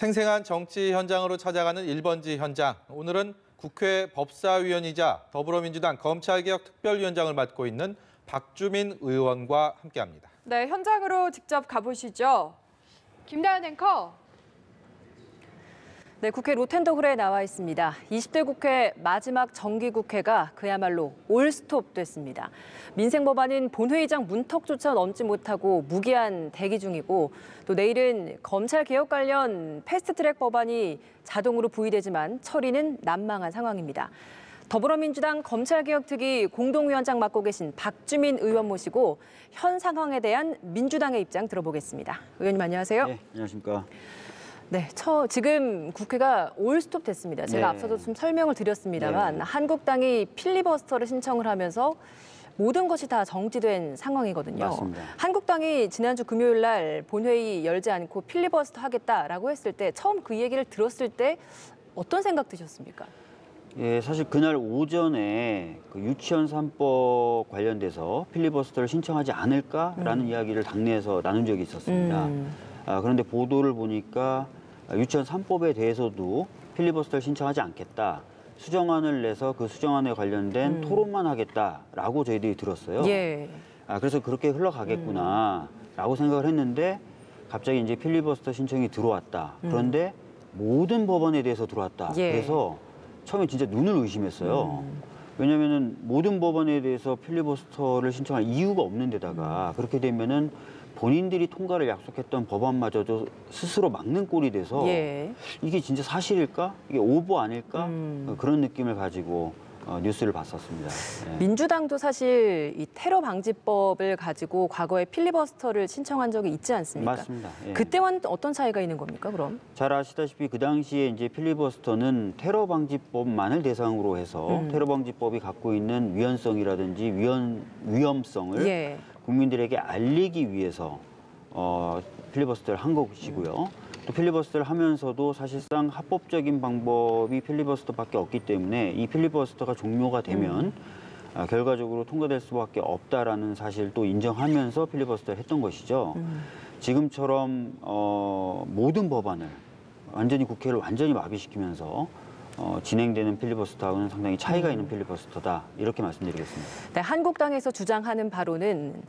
생생한 정치 현장으로 찾아가는 1번지 현장. 오늘은 국회 법사위원이자 더불어민주당 검찰개혁 특별위원장을 맡고 있는 박주민 의원과 함께합니다. 네, 현장으로 직접 가보시죠. 김다연 앵커. 네, 국회 로텐더홀에 나와 있습니다. 20대 국회 마지막 정기국회가 그야말로 올스톱 됐습니다. 민생 법안인 본회의장 문턱조차 넘지 못하고 무기한 대기 중이고 또 내일은 검찰 개혁 관련 패스트트랙 법안이 자동으로 부의되지만 처리는 난망한 상황입니다. 더불어민주당 검찰개혁특위 공동위원장 맡고 계신 박주민 의원 모시고 현 상황에 대한 민주당의 입장 들어보겠습니다. 의원님 안녕하세요. 네, 안녕하십니까. 네, 지금 국회가 올스톱 됐습니다. 제가 앞서도 좀 설명을 드렸습니다만 한국당이 필리버스터를 신청을 하면서 모든 것이 다 정지된 상황이거든요. 맞습니다. 한국당이 지난주 금요일 날 본회의 열지 않고 필리버스터 하겠다라고 했을 때 처음 그 얘기를 들었을 때 어떤 생각 드셨습니까? 예, 사실 그날 오전에 그 유치원 3법 관련돼서 필리버스터를 신청하지 않을까라는 이야기를 당내에서 나눈 적이 있었습니다. 그런데 보도를 보니까 유치원 3법에 대해서도 필리버스터를 신청하지 않겠다. 수정안을 내서 그 수정안에 관련된 토론만 하겠다라고 저희들이 들었어요. 예. 그래서 그렇게 흘러가겠구나라고 생각을 했는데 갑자기 이제 필리버스터 신청이 들어왔다. 그런데 모든 법안에 대해서 들어왔다. 예. 그래서 처음에 진짜 눈을 의심했어요. 왜냐하면 모든 법안에 대해서 필리버스터를 신청할 이유가 없는 데다가 그렇게 되면은 본인들이 통과를 약속했던 법안마저도 스스로 막는 꼴이 돼서 예. 이게 진짜 사실일까? 이게 오보 아닐까? 그런 느낌을 가지고 뉴스를 봤었습니다. 네. 민주당도 사실 이 테러 방지법을 가지고 과거에 필리버스터를 신청한 적이 있지 않습니까? 맞습니다. 예. 그때와는 어떤 차이가 있는 겁니까, 그럼? 잘 아시다시피 그 당시에 이제 필리버스터는 테러 방지법만을 대상으로 해서 테러 방지법이 갖고 있는 위헌성이라든지 위험성을 예. 국민들에게 알리기 위해서 필리버스터를 한 것이고요. 또 필리버스터를 하면서도 사실상 합법적인 방법이 필리버스터밖에 없기 때문에 이 필리버스터가 종료가 되면 결과적으로 통과될 수밖에 없다라는 사실도 인정하면서 필리버스터를 했던 것이죠. 지금처럼 모든 법안을 완전히 국회를 완전히 마비시키면서 진행되는 필리버스터하고는 상당히 차이가 있는 필리버스터다 이렇게 말씀드리겠습니다. 네, 한국당에서 주장하는 바로는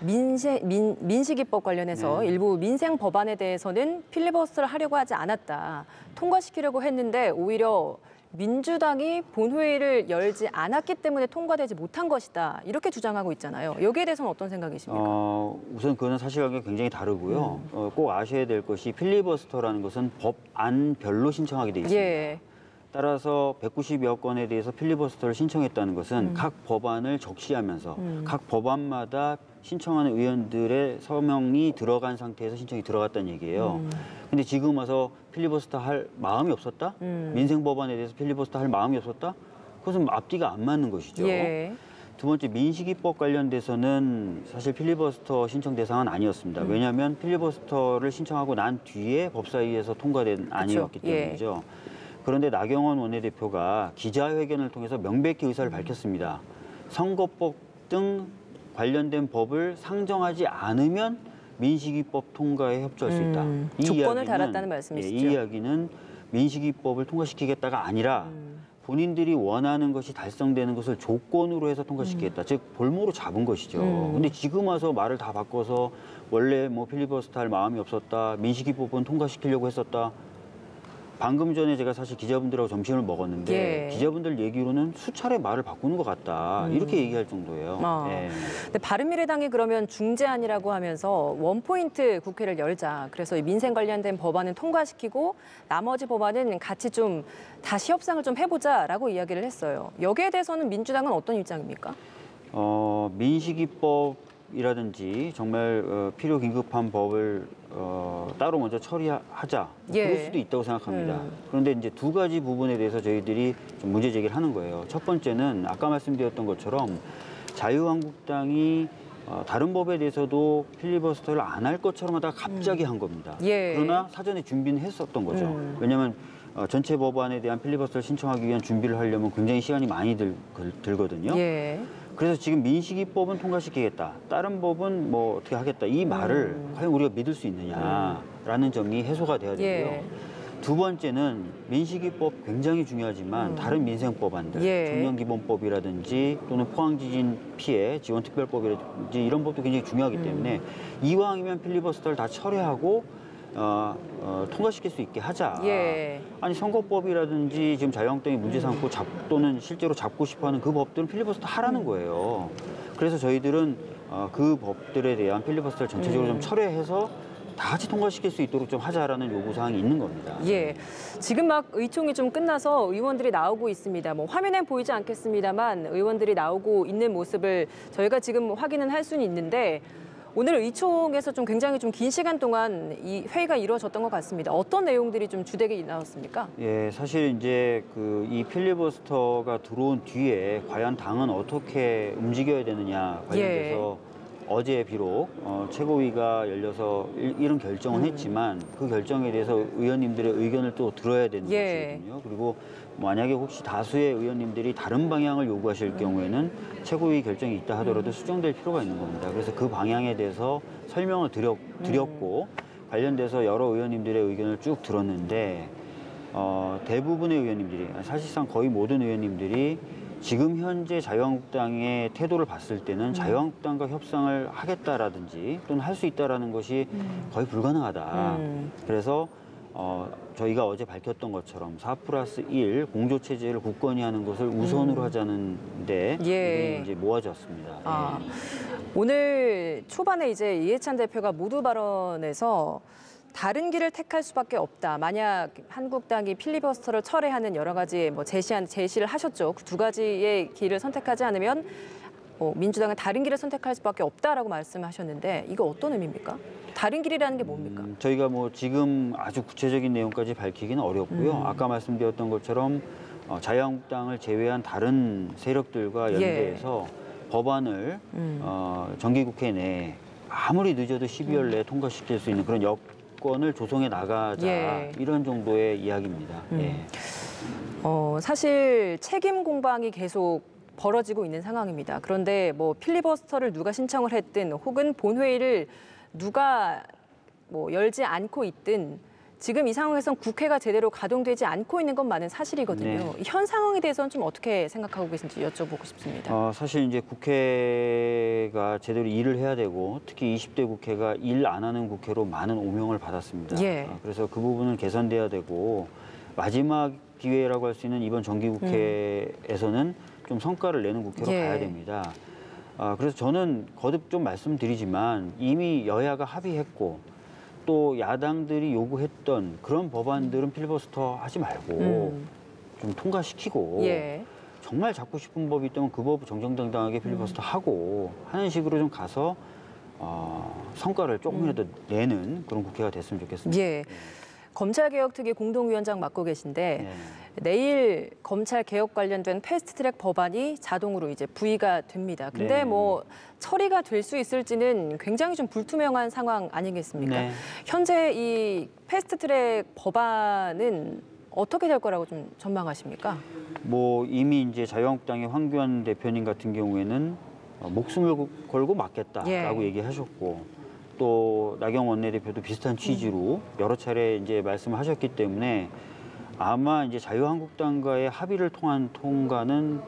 민식이법 관련해서 일부 민생 법안에 대해서는 필리버스터를 하려고 하지 않았다. 통과시키려고 했는데 오히려 민주당이 본회의를 열지 않았기 때문에 통과되지 못한 것이다. 이렇게 주장하고 있잖아요. 여기에 대해서는 어떤 생각이십니까? 우선 그거는 사실관계가 굉장히 다르고요. 꼭 아셔야 될 것이 필리버스터라는 것은 법안별로 신청하게 돼 있습니다. 예. 따라서 190여 건에 대해서 필리버스터를 신청했다는 것은 각 법안을 적시하면서 각 법안마다 신청하는 의원들의 서명이 들어간 상태에서 신청이 들어갔다는 얘기예요. 근데 지금 와서 필리버스터 할 마음이 없었다? 민생 법안에 대해서 필리버스터 할 마음이 없었다? 그것은 앞뒤가 안 맞는 것이죠. 예. 두 번째, 민식이법 관련돼서는 사실 필리버스터 신청 대상은 아니었습니다. 왜냐하면 필리버스터를 신청하고 난 뒤에 법사위에서 통과된 안이었기 때문이죠. 그런데 나경원 원내대표가 기자회견을 통해서 명백히 의사를 밝혔습니다. 선거법 등 관련된 법을 상정하지 않으면 민식이법 통과에 협조할 수 있다. 이 조건을 달았다는 말씀이시죠? 이 이야기는 민식이법을 통과시키겠다가 아니라 본인들이 원하는 것이 달성되는 것을 조건으로 해서 통과시키겠다. 즉 볼모로 잡은 것이죠. 근데 지금 와서 말을 다 바꿔서 원래 뭐 필리버스터 할 마음이 없었다. 민식이법은 통과시키려고 했었다. 방금 전에 제가 사실 기자분들하고 점심을 먹었는데 기자분들 얘기로는 수차례 말을 바꾸는 것 같다. 이렇게 얘기할 정도예요. 예. 근데 바른미래당이 그러면 중재안이라고 하면서 원포인트 국회를 열자. 그래서 민생 관련된 법안은 통과시키고 나머지 법안은 같이 좀 다시 협상을 좀 해보자라고 이야기를 했어요. 여기에 대해서는 민주당은 어떤 입장입니까? 민식이법이라든지 정말 필요 긴급한 법을 따로 먼저 처리하자. 그럴 수도 있다고 생각합니다. 그런데 이제 두 가지 부분에 대해서 저희들이 좀 문제 제기를 하는 거예요. 첫 번째는 아까 말씀드렸던 것처럼 자유한국당이 다른 법에 대해서도 필리버스터를 안 할 것처럼 하다가 갑자기 한 겁니다. 그러나 사전에 준비는 했었던 거죠. 왜냐하면 전체 법안에 대한 필리버스터를 신청하기 위한 준비를 하려면 굉장히 시간이 많이 들거든요. 그래서 지금 민식이법은 통과시키겠다. 다른 법은 뭐 어떻게 하겠다. 이 말을 과연 우리가 믿을 수 있느냐라는 점이 해소가 돼야 되고요. 예. 두 번째는 민식이법 굉장히 중요하지만 다른 민생 법안들, 예. 청년기본법이라든지 또는 포항지진 피해 지원특별법이라든지 이런 법도 굉장히 중요하기 때문에 이왕이면 필리버스터를 다 철회하고 통과시킬 수 있게 하자. 예. 아니 선거법이라든지 지금 자유한국당이 문제 삼고 또는 실제로 잡고 싶어하는 그 법들은 필리버스터 하라는 거예요. 그래서 저희들은 그 법들에 대한 필리버스터를 전체적으로 좀 철회해서 다 같이 통과시킬 수 있도록 좀 하자라는 요구사항이 있는 겁니다. 예. 지금 막 의총이 좀 끝나서 의원들이 나오고 있습니다. 뭐 화면엔 보이지 않겠습니다만 의원들이 나오고 있는 모습을 저희가 지금 확인은 할 수는 있는데 오늘 의총에서 좀 굉장히 좀 긴 시간 동안 이 회의가 이루어졌던 것 같습니다. 어떤 내용들이 좀 주되게 나왔습니까? 예, 사실 이제 이 필리버스터가 들어온 뒤에 과연 당은 어떻게 움직여야 되느냐 관련돼서 어제 비록 최고위가 열려서 이런 결정을 했지만 그 결정에 대해서 의원님들의 의견을 또 들어야 되는 것이거든요. 그리고 만약에 혹시 다수의 의원님들이 다른 방향을 요구하실 경우에는 최고위 결정이 있다 하더라도 수정될 필요가 있는 겁니다. 그래서 그 방향에 대해서 설명을 드렸고 관련돼서 여러 의원님들의 의견을 쭉 들었는데 대부분의 의원님들이 사실상 거의 모든 의원님들이 지금 현재 자유한국당의 태도를 봤을 때는 자유한국당과 협상을 하겠다라든지 또는 할 수 있다라는 것이 거의 불가능하다. 그래서 저희가 어제 밝혔던 것처럼 4+1 공조체제를 굳건히 하는 것을 우선으로 하자는데 이제 모아졌습니다. 오늘 초반에 이제 이해찬 대표가 모두 발언에서 다른 길을 택할 수밖에 없다. 만약 한국당이 필리버스터를 철회하는 여러 가지 뭐 제시를 하셨죠. 그 두 가지의 길을 선택하지 않으면 민주당은 다른 길을 선택할 수밖에 없다라고 말씀하셨는데 이거 어떤 의미입니까? 다른 길이라는 게 뭡니까? 저희가 뭐 지금 아주 구체적인 내용까지 밝히기는 어렵고요. 아까 말씀드렸던 것처럼 자유한국당을 제외한 다른 세력들과 연대해서 법안을 정기국회 내에 아무리 늦어도 12월 내에 통과시킬 수 있는 그런 여건을 조성해 나가자 이런 정도의 이야기입니다. 사실 책임 공방이 계속 벌어지고 있는 상황입니다. 그런데 뭐 필리버스터를 누가 신청을 했든 혹은 본회의를 누가 뭐 열지 않고 있든 지금 이 상황에선 국회가 제대로 가동되지 않고 있는 것만은 사실이거든요. 현 상황에 대해서는 좀 어떻게 생각하고 계신지 여쭤보고 싶습니다. 사실 이제 국회가 제대로 일을 해야 되고 특히 20대 국회가 일 안 하는 국회로 많은 오명을 받았습니다. 그래서 그 부분은 개선돼야 되고 마지막 기회라고 할 수 있는 이번 정기국회에서는 좀 성과를 내는 국회로 가야 됩니다. 그래서 저는 거듭 좀 말씀드리지만 이미 여야가 합의했고 또 야당들이 요구했던 그런 법안들은 필리버스터 하지 말고 좀 통과시키고 정말 잡고 싶은 법이 있다면 그 법 정정당당하게 필리버스터 하고 하는 식으로 좀 가서 성과를 조금이라도 내는 그런 국회가 됐으면 좋겠습니다. 검찰개혁특위 공동위원장 맡고 계신데 내일 검찰 개혁 관련된 패스트트랙 법안이 자동으로 이제 부의가 됩니다. 근데 뭐 처리가 될 수 있을지는 굉장히 좀 불투명한 상황 아니겠습니까? 현재 이 패스트트랙 법안은 어떻게 될 거라고 좀 전망하십니까? 뭐 이미 이제 자유한국당의 황교안 대표님 같은 경우에는 목숨을 걸고 막겠다라고 얘기하셨고. 또 나경원 원내대표도 비슷한 취지로 여러 차례 이제 말씀을 하셨기 때문에 아마 이제 자유한국당과의 합의를 통한 통과는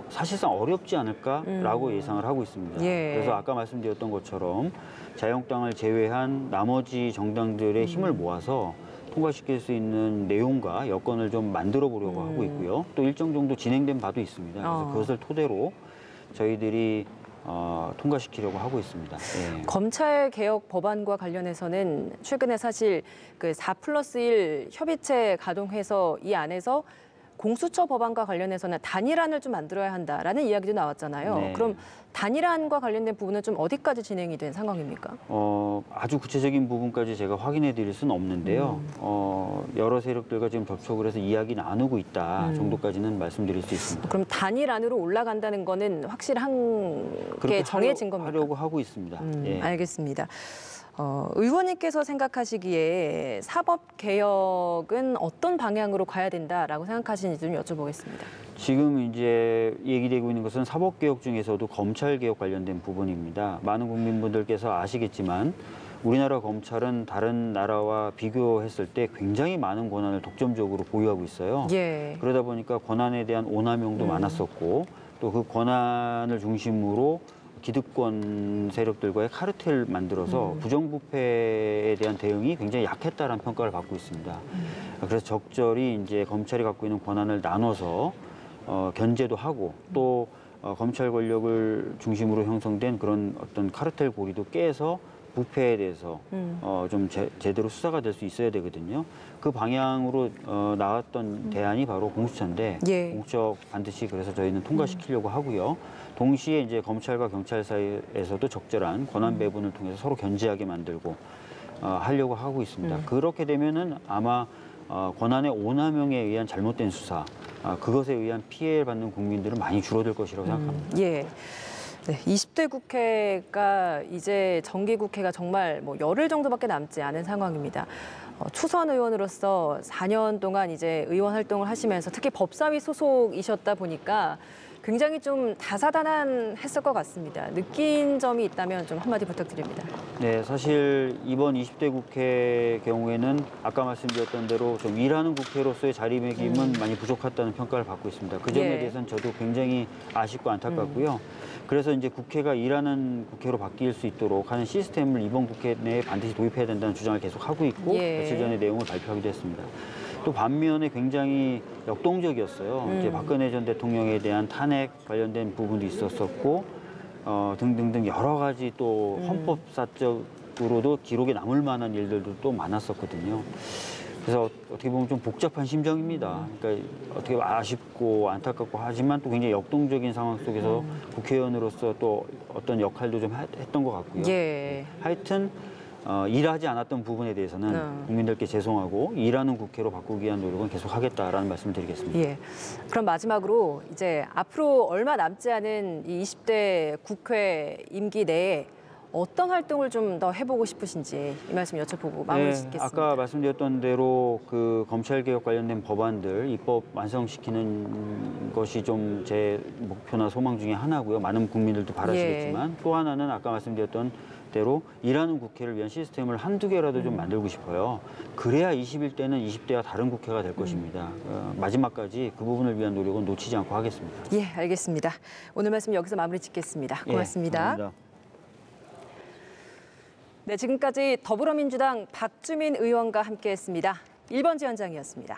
사실상 어렵지 않을까라고 예상을 하고 있습니다. 그래서 아까 말씀드렸던 것처럼 자유한국당을 제외한 나머지 정당들의 힘을 모아서 통과시킬 수 있는 내용과 여건을 좀 만들어 보려고 하고 있고요. 또 일정 정도 진행된 바도 있습니다. 그래서 그것을 토대로 저희들이 통과시키려고 하고 있습니다. 검찰 개혁 법안과 관련해서는 최근에 사실 그 4+1 협의체 가동해서 이 안에서 공수처 법안과 관련해서는 단일안을 좀 만들어야 한다라는 이야기도 나왔잖아요. 그럼 단일안과 관련된 부분은 좀 어디까지 진행이 된 상황입니까? 아주 구체적인 부분까지 제가 확인해 드릴 수는 없는데요. 여러 세력들과 지금 접촉을 해서 이야기 나누고 있다 정도까지는 말씀드릴 수 있습니다. 그럼 단일안으로 올라간다는 거는 확실한 게 정해진 겁니까? 하려고 하고 있습니다. 알겠습니다. 의원님께서 생각하시기에 사법 개혁은 어떤 방향으로 가야 된다라고 생각하시는지 좀 여쭤보겠습니다. 지금 이제 얘기되고 있는 것은 사법개혁 중에서도 검찰개혁 관련된 부분입니다. 많은 국민분들께서 아시겠지만 우리나라 검찰은 다른 나라와 비교했을 때 굉장히 많은 권한을 독점적으로 보유하고 있어요. 예. 그러다 보니까 권한에 대한 오남용도 많았었고 또 그 권한을 중심으로 기득권 세력들과의 카르텔 만들어서 부정부패에 대한 대응이 굉장히 약했다라는 평가를 받고 있습니다. 그래서 적절히 이제 검찰이 갖고 있는 권한을 나눠서 견제도 하고 또 검찰 권력을 중심으로 형성된 그런 어떤 카르텔 고리도 깨서 부패에 대해서 좀 제대로 수사가 될 수 있어야 되거든요. 그 방향으로 나왔던 대안이 바로 공수처인데 예. 공수처 반드시 그래서 저희는 통과시키려고 하고요. 동시에 이제 검찰과 경찰 사이에서도 적절한 권한 배분을 통해서 서로 견제하게 만들고 하려고 하고 있습니다. 그렇게 되면은 아마 권한의 오남용에 의한 잘못된 수사, 그것에 의한 피해를 받는 국민들은 많이 줄어들 것이라고 생각합니다. 예. 네, 20대 국회가 이제 정기국회가 정말 뭐 열흘 정도밖에 남지 않은 상황입니다. 초선 의원으로서 4년 동안 이제 의원 활동을 하시면서 특히 법사위 소속이셨다 보니까 굉장히 좀 다사다난했을 것 같습니다. 느낀 점이 있다면 좀 한마디 부탁드립니다. 네, 사실 이번 20대 국회 경우에는 아까 말씀드렸던 대로 좀 일하는 국회로서의 자리매김은 많이 부족했다는 평가를 받고 있습니다. 그 점에 예. 대해서는 저도 굉장히 아쉽고 안타깝고요. 그래서 이제 국회가 일하는 국회로 바뀔 수 있도록 하는 시스템을 이번 국회 내에 반드시 도입해야 된다는 주장을 계속 하고 있고 예. 며칠 전에 내용을 발표하기도 했습니다. 또 반면에 굉장히 역동적이었어요. 이제 박근혜 전 대통령에 대한 탄핵 관련된 부분도 있었었고 등등등 여러 가지 또 헌법사적으로도 기록에 남을 만한 일들도 또 많았었거든요. 그래서 어떻게 보면 좀 복잡한 심정입니다. 그러니까 어떻게 아쉽고 안타깝고 하지만 또 굉장히 역동적인 상황 속에서 국회의원으로서 또 어떤 역할도 좀 했던 것 같고요. 예. 하여튼 일하지 않았던 부분에 대해서는 국민들께 죄송하고 일하는 국회로 바꾸기 위한 노력은 계속하겠다라는 말씀을 드리겠습니다. 예. 그럼 마지막으로 이제 앞으로 얼마 남지 않은 이 20대 국회 임기 내에 어떤 활동을 좀 더 해보고 싶으신지 이 말씀 여쭤보고 마무리 짓겠습니다. 아까 말씀드렸던 대로 그 검찰개혁 관련된 법안들 입법 완성시키는 것이 좀 제 목표나 소망 중에 하나고요. 많은 국민들도 바라시겠지만 또 하나는 아까 말씀드렸던 대로 일하는 국회를 위한 시스템을 한두 개라도 좀 만들고 싶어요. 그래야 21대는 20대와 다른 국회가 될 것입니다. 마지막까지 그 부분을 위한 노력은 놓치지 않고 하겠습니다. 예, 알겠습니다. 오늘 말씀 여기서 마무리 짓겠습니다. 고맙습니다. 예, 감사합니다. 네, 지금까지 더불어민주당 박주민 의원과 함께했습니다. 1번지 현장이었습니다.